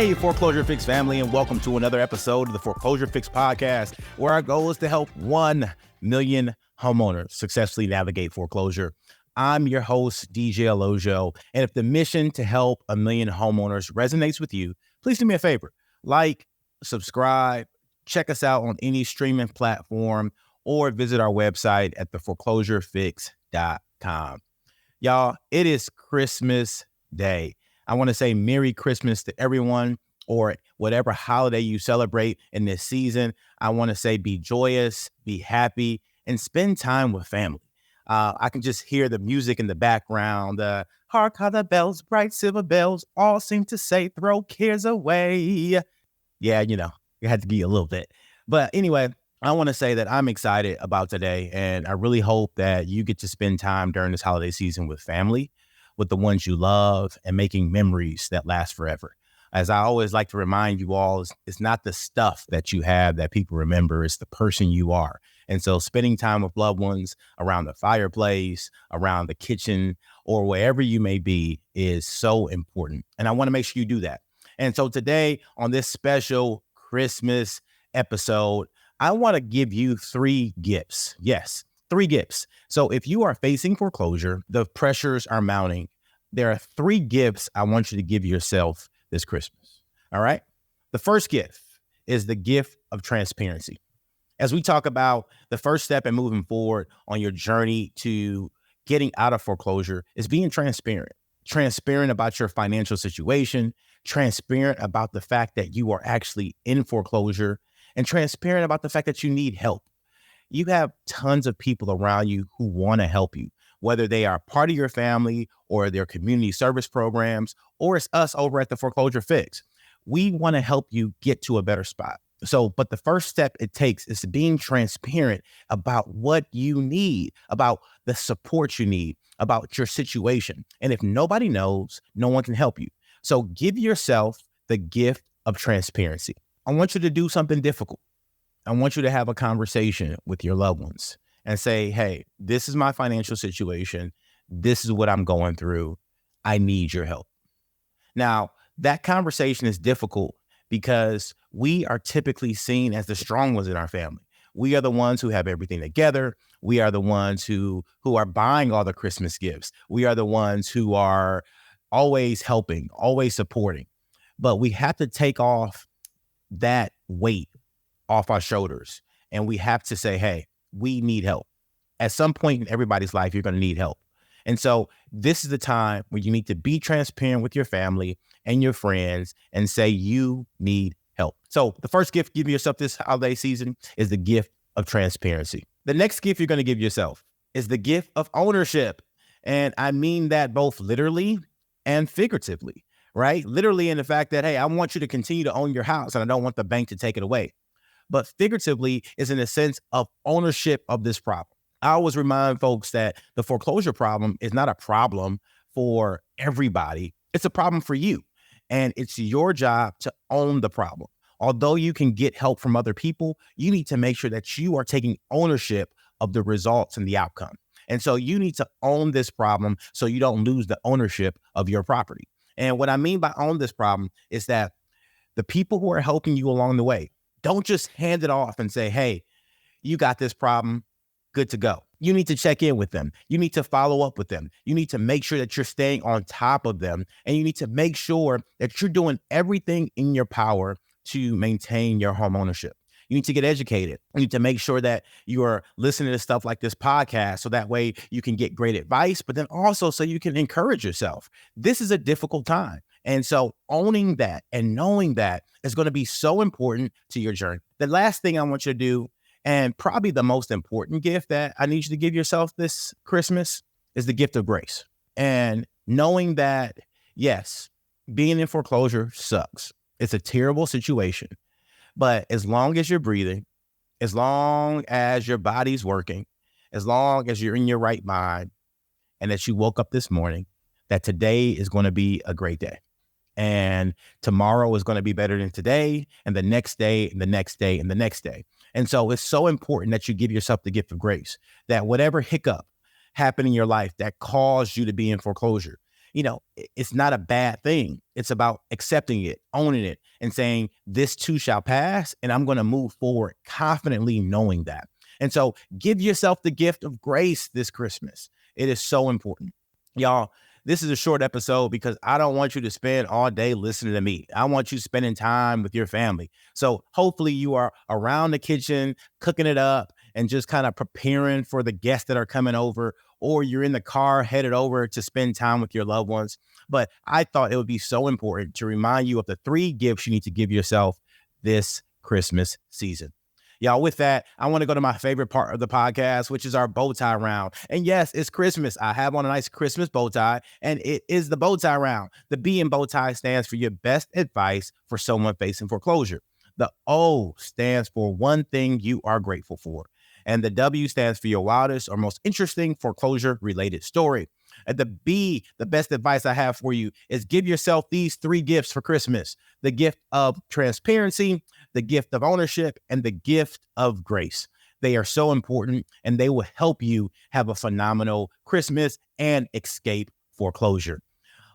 Hey, Foreclosure Fix family, and welcome to another episode of the Foreclosure Fix Podcast, where our goal is to help 1 million homeowners successfully navigate foreclosure. I'm your host, DJ Olojo, and if the mission to help 1 million homeowners resonates with you, please do me a favor. Like, subscribe, check us out on any streaming platform, or visit our website at theforeclosurefix.com. Y'all, it is Christmas Day. I want to say Merry Christmas to everyone, or whatever holiday you celebrate in this season. I want to say be joyous, be happy, and spend time with family. I can just hear the music in the background. Hark how the bells, bright silver bells, all seem to say, throw cares away. Yeah, you had to give a little bit. But anyway, I want to say that I'm excited about today, and I really hope that you get to spend time during this holiday season with family, with the ones you love, and making memories that last forever. As I always like to remind you all, it's not the stuff that you have that people remember, it's the person you are. And so spending time with loved ones around the fireplace, around the kitchen, or wherever you may be is so important. And I want to make sure you do that. And so today on this special Christmas episode, I want to give you 3 gifts. Yes, 3 gifts. So if you are facing foreclosure, the pressures are mounting. There are 3 gifts I want you to give yourself this Christmas. All right. The first gift is the gift of transparency. As we talk about the first step in moving forward on your journey to getting out of foreclosure is being transparent about your financial situation, transparent about the fact that you are actually in foreclosure, and transparent about the fact that you need help. You have tons of people around you who want to help you, whether they are part of your family or their community service programs, or it's us over at the Foreclosure Fix. We want to help you get to a better spot. But the first step it takes is being transparent about what you need, about the support you need, about your situation. And if nobody knows, no one can help you. So give yourself the gift of transparency. I want you to do something difficult. I want you to have a conversation with your loved ones and say, hey, this is my financial situation. This is what I'm going through. I need your help. Now, that conversation is difficult because we are typically seen as the strong ones in our family. We are the ones who have everything together. We are the ones who are buying all the Christmas gifts. We are the ones who are always helping, always supporting. But we have to take off that weight off our shoulders. And we have to say, hey, we need help. At some point in everybody's life, you're going to need help. And so this is the time where you need to be transparent with your family and your friends and say you need help. So the first gift give yourself this holiday season is the gift of transparency. The next gift you're going to give yourself is the gift of ownership. And I mean that both literally and figuratively, right? Literally in the fact that, hey, I want you to continue to own your house and I don't want the bank to take it away. But figuratively is in a sense of ownership of this problem. I always remind folks that the foreclosure problem is not a problem for everybody. It's a problem for you. And it's your job to own the problem. Although you can get help from other people, you need to make sure that you are taking ownership of the results and the outcome. And so you need to own this problem so you don't lose the ownership of your property. And what I mean by own this problem is that the people who are helping you along the way, don't just hand it off and say, hey, you got this problem, good to go. You need to check in with them. You need to follow up with them. You need to make sure that you're staying on top of them. And you need to make sure that you're doing everything in your power to maintain your home ownership. You need to get educated. You need to make sure that you are listening to stuff like this podcast so that way you can get great advice, but then also so you can encourage yourself. This is a difficult time. And so owning that and knowing that is going to be so important to your journey. The last thing I want you to do, and probably the most important gift that I need you to give yourself this Christmas, is the gift of grace. And knowing that, yes, being in foreclosure sucks. It's a terrible situation. But as long as you're breathing, as long as your body's working, as long as you're in your right mind, and that you woke up this morning, that today is going to be a great day. And tomorrow is going to be better than today, and the next day, and the next day, and the next day. And so it's so important that you give yourself the gift of grace, that whatever hiccup happened in your life that caused you to be in foreclosure, it's not a bad thing. It's about accepting it, owning it, and saying, this too shall pass, and I'm going to move forward confidently knowing that. And so give yourself the gift of grace this Christmas. It is so important. Y'all, this is a short episode because I don't want you to spend all day listening to me. I want you spending time with your family. So hopefully you are around the kitchen, cooking it up and just kind of preparing for the guests that are coming over, or you're in the car headed over to spend time with your loved ones. But I thought it would be so important to remind you of the 3 gifts you need to give yourself this Christmas season. Y'all, with that, I want to go to my favorite part of the podcast, which is our bow tie round. And yes, it's Christmas. I have on a nice Christmas bow tie, and it is the bow tie round. The B in bow tie stands for your best advice for someone facing foreclosure. The O stands for one thing you are grateful for. And the W stands for your wildest or most interesting foreclosure-related story. And the B, the best advice I have for you is give yourself these 3 gifts for Christmas: the gift of transparency, the gift of ownership, and the gift of grace. They are so important, and they will help you have a phenomenal Christmas and escape foreclosure.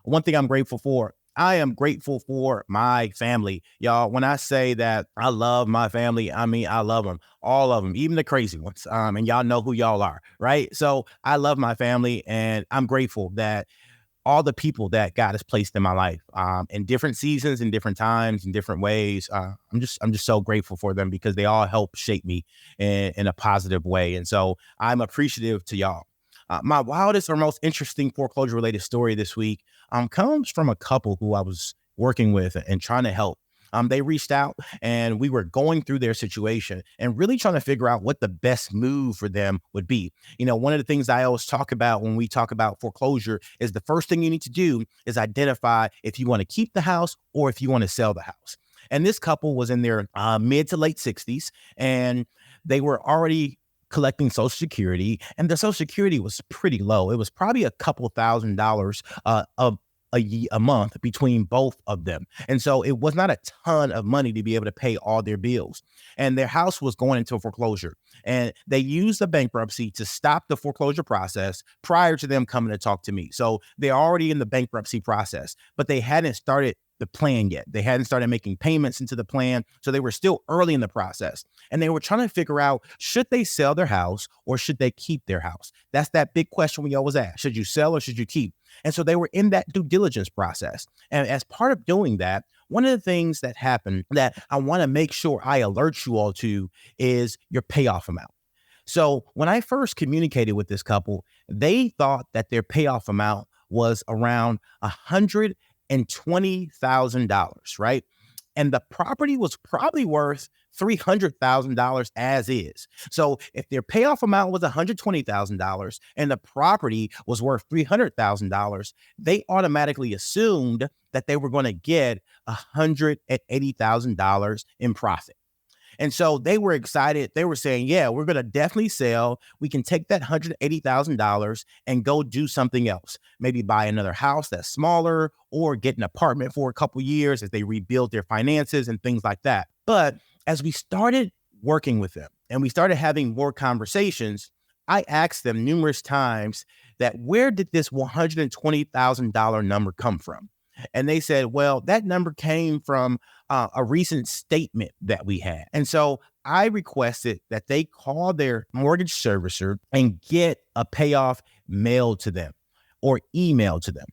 One thing I'm grateful for, I am grateful for my family. Y'all, when I say that I love my family, I mean, I love them, all of them, even the crazy ones. And y'all know who y'all are, right? So I love my family, and I'm grateful that all the people that God has placed in my life, in different seasons, in different times, in different ways. I'm just so grateful for them because they all help shape me in a positive way. And so I'm appreciative to y'all. My wildest or most interesting foreclosure related story this week comes from a couple who I was working with and trying to help. They reached out and we were going through their situation and really trying to figure out what the best move for them would be. One of the things I always talk about when we talk about foreclosure is the first thing you need to do is identify if you want to keep the house or if you want to sell the house. And this couple was in their mid to late 60s, and they were already collecting Social Security, and the Social Security was pretty low. It was probably a couple $1,000s a month between both of them. And so it was not a ton of money to be able to pay all their bills. And their house was going into foreclosure. And they used the bankruptcy to stop the foreclosure process prior to them coming to talk to me. So they're already in the bankruptcy process, but they hadn't started the plan yet. They hadn't started making payments into the plan. So they were still early in the process. And they were trying to figure out, should they sell their house or should they keep their house? That's that big question we always ask. Should you sell or should you keep? And so they were in that due diligence process. And as part of doing that, one of the things that happened that I want to make sure I alert you all to is your payoff amount. So when I first communicated with this couple, they thought that their payoff amount was around $120,000, right? And the property was probably worth $300,000 as is. So if their payoff amount was $120,000 and the property was worth $300,000, they automatically assumed that they were going to get $180,000 in profit. And so they were excited. They were saying, yeah, we're going to definitely sell. We can take that $180,000 and go do something else. Maybe buy another house that's smaller or get an apartment for a couple years as they rebuild their finances and things like that. But as we started working with them and we started having more conversations, I asked them numerous times that where did this $120,000 number come from? And they said, well, that number came from a recent statement that we had. And so I requested that they call their mortgage servicer and get a payoff mailed to them or emailed to them.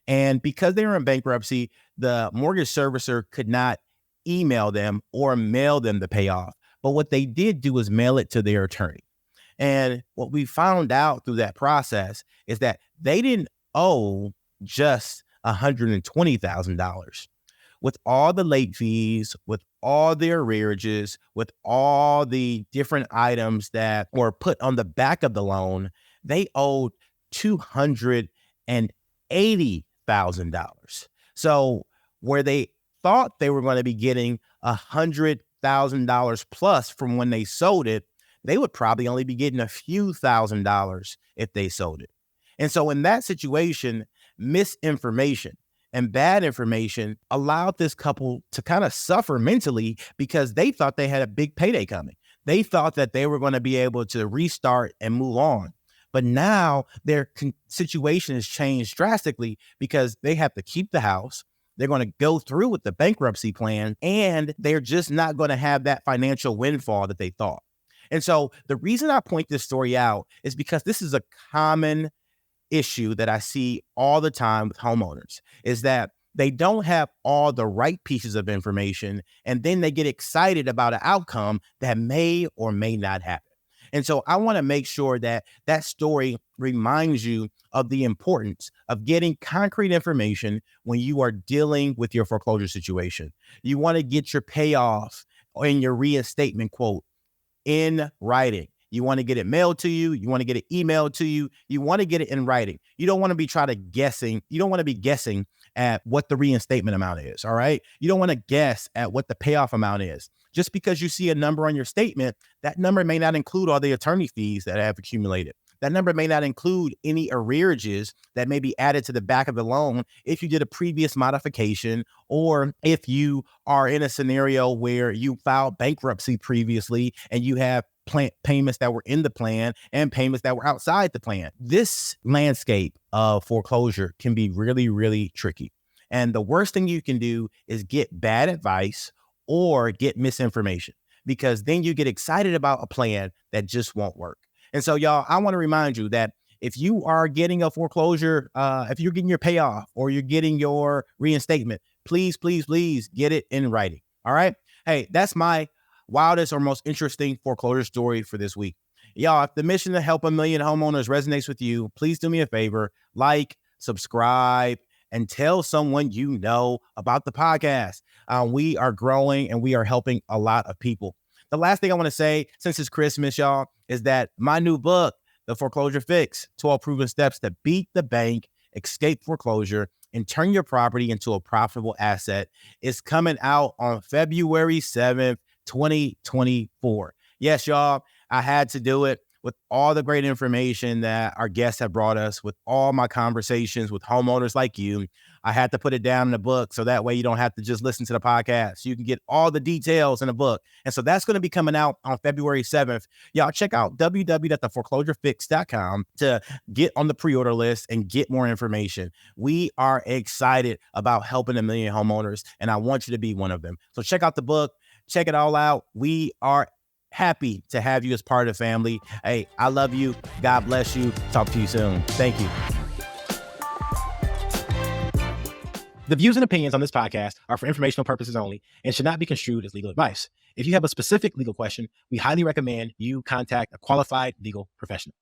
And because they were in bankruptcy, the mortgage servicer could not email them or mail them the payoff. But what they did do is mail it to their attorney. And what we found out through that process is that they didn't owe just $120,000. With all the late fees, with all their arrearages, with all the different items that were put on the back of the loan, they owed $280,000. So where they thought they were going to be getting $100,000 plus from when they sold it, they would probably only be getting a few $1,000s if they sold it. And so in that situation, misinformation and bad information allowed this couple to kind of suffer mentally because they thought they had a big payday coming. They thought that they were going to be able to restart and move on. But now their situation has changed drastically because they have to keep the house. They're going to go through with the bankruptcy plan, and they're just not going to have that financial windfall that they thought. And so the reason I point this story out is because this is a common issue that I see all the time with homeowners, is that they don't have all the right pieces of information, and then they get excited about an outcome that may or may not happen. And so I want to make sure that that story reminds you of the importance of getting concrete information when you are dealing with your foreclosure situation. You want to get your payoff and your reinstatement quote in writing. You want to get it mailed to you. You want to get it emailed to you. You want to get it in writing. You don't want to be guessing. You don't want to be guessing at what the reinstatement amount is. All right. You don't want to guess at what the payoff amount is. Just because you see a number on your statement, that number may not include all the attorney fees that have accumulated. That number may not include any arrearages that may be added to the back of the loan if you did a previous modification, or if you are in a scenario where you filed bankruptcy previously and you have payments that were in the plan and payments that were outside the plan. This landscape of foreclosure can be really, really tricky. And the worst thing you can do is get bad advice or get misinformation, because then you get excited about a plan that just won't work. And so, y'all, I want to remind you that if you are getting a foreclosure, if you're getting your payoff or you're getting your reinstatement, please, please, please get it in writing. All right. Hey, that's my wildest or most interesting foreclosure story for this week. Y'all, if the mission to help 1 million homeowners resonates with you, please do me a favor, like, subscribe, and tell someone you know about the podcast. We are growing and we are helping a lot of people. The last thing I want to say, since it's Christmas, y'all, is that my new book, The Foreclosure Fix, 12 Proven Steps to Beat the Bank, Escape Foreclosure, and Turn Your Property into a Profitable Asset, is coming out on February 7th, 2024. Yes, y'all, I had to do it with all the great information that our guests have brought us, with all my conversations with homeowners like you. I had to put it down in a book so that way you don't have to just listen to the podcast. You can get all the details in a book. And so that's going to be coming out on February 7th. Y'all check out www.theforeclosurefix.com to get on the pre-order list and get more information. We are excited about helping 1 million homeowners, and I want you to be one of them. So check out the book. Check it all out. We are happy to have you as part of the family. Hey, I love you. God bless you. Talk to you soon. Thank you. The views and opinions on this podcast are for informational purposes only and should not be construed as legal advice. If you have a specific legal question, we highly recommend you contact a qualified legal professional.